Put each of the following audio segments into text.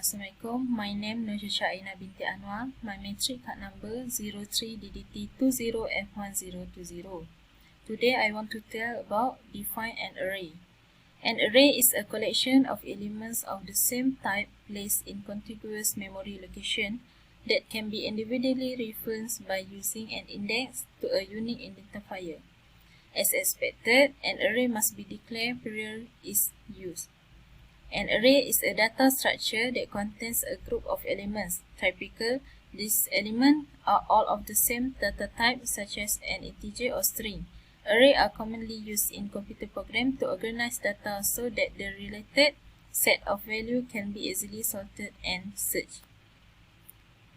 Assalamualaikum. My name Nursyah Aina binti Anwar. My matric card number 03DDT20F1020. Today I want to tell about define an array. An array is a collection of elements of the same type placed in contiguous memory location that can be individually referenced by using an index to a unique identifier. As expected, an array must be declared prior is used. An array is a data structure that contains a group of elements. Typically, these elements are all of the same data type, such as an integer or string. Arrays are commonly used in computer programs to organize data so that the related set of values can be easily sorted and searched.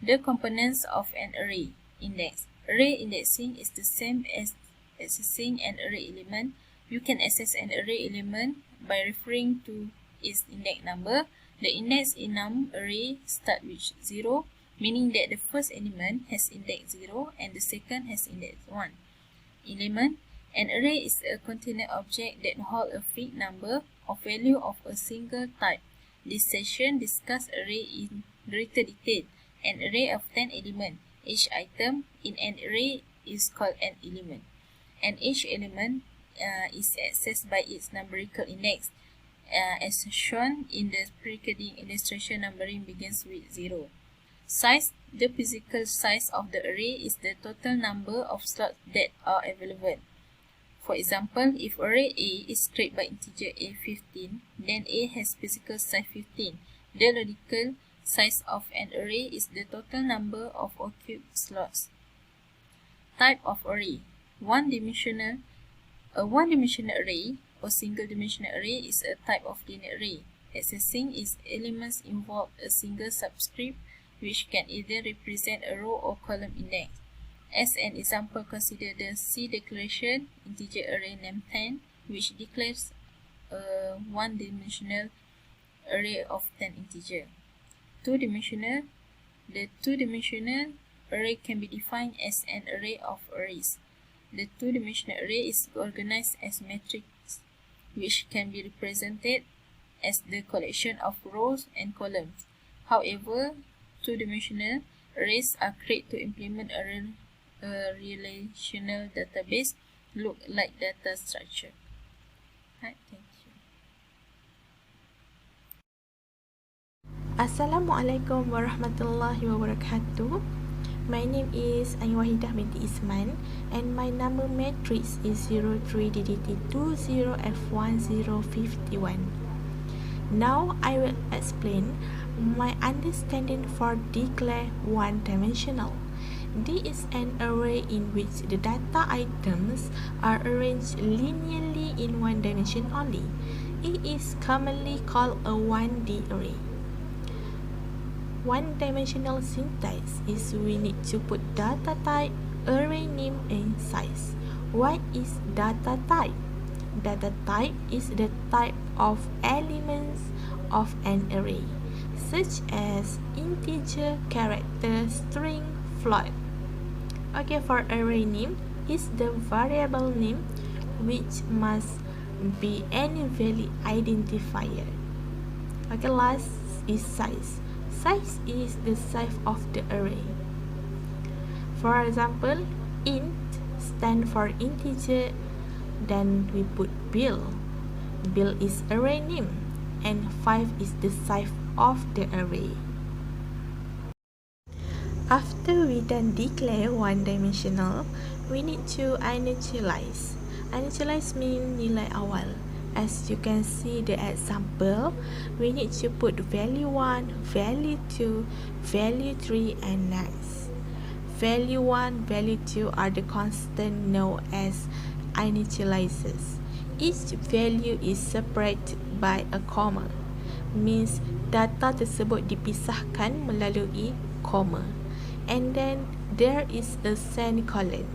The components of an array. Index. Array indexing is the same as accessing an array element. You can access an array element by referring to its index number. The index in num array start with 0, meaning that the first element has index 0 and the second has index 1. Element. An array is a container object that holds a fixed number of value of a single type. This session discusses array in greater detail. An array of 10 elements. Each item in an array is called an element, and each element is accessed by its numerical index. As shown in the preceding illustration, numbering begins with 0. Size. The physical size of the array is the total number of slots that are available. For example, if array A is created by integer A 15, then A has physical size 15. The logical size of an array is the total number of occupied slots. Type of array. One-dimensional. A one-dimensional array or single-dimensional array is a type of linear array. Accessing its elements involves a single subscript which can either represent a row or column index. As an example, consider the C declaration integer array name 10, which declares a one-dimensional array of 10 integers. Two-dimensional. The two-dimensional array can be defined as an array of arrays. The two-dimensional array is organized as matrix, which can be represented as the collection of rows and columns. However, two-dimensional arrays are created to implement a relational database look like data structure. Right, thank you. Assalamualaikum warahmatullahi wabarakatuh. My name is Ain Wahidah binti Isman and my number matrix is 03DDT20F1051. Now I will explain my understanding for declare one-dimensional. D is an array in which the data items are arranged linearly in one dimension only. It is commonly called a 1D array. One-dimensional syntax is we need to put data type, array name, and size. What is data type? Data type is the type of elements of an array, such as integer, character, string, float. Okay, for array name is the variable name which must be any value identifier. Okay, last is size. Size is the size of the array. For example, int stand for integer, then we put bil. Bil is array name, and 5 is the size of the array. After we done declare one-dimensional, we need to initialize. Initialize means nilai awal. As you can see the example, we need to put value 1, value 2, value 3, and next. Value 1, value 2 are the constant known as initializers. Each value is separated by a comma, means data tersebut dipisahkan melalui koma. And then there is a semicolon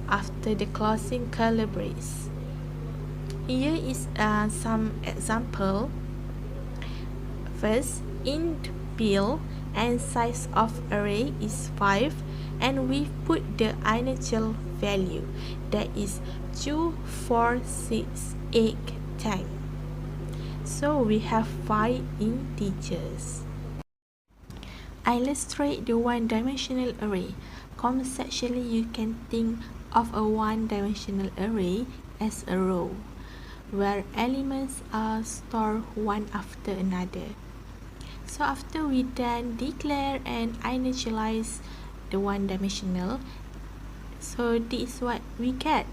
after the closing curly brace. Here is some example. First, int bil and size of array is 5, and we put the initial value, that is 2, 4, 6, 8, 10. So we have 5 integers. I illustrate the one-dimensional array. Conceptually, you can think of a one-dimensional array as a row, where elements are stored one after another. So after we then declare and initialize the one-dimensional, so this is what we get.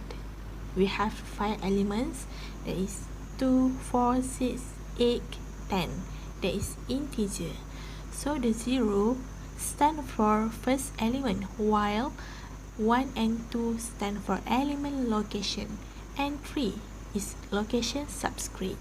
We have 5 elements, that is 2, 4, 6, 8, 10. That is integer. So the 0 stand for first element, while 1 and 2 stand for element location, and 3 is location subscript.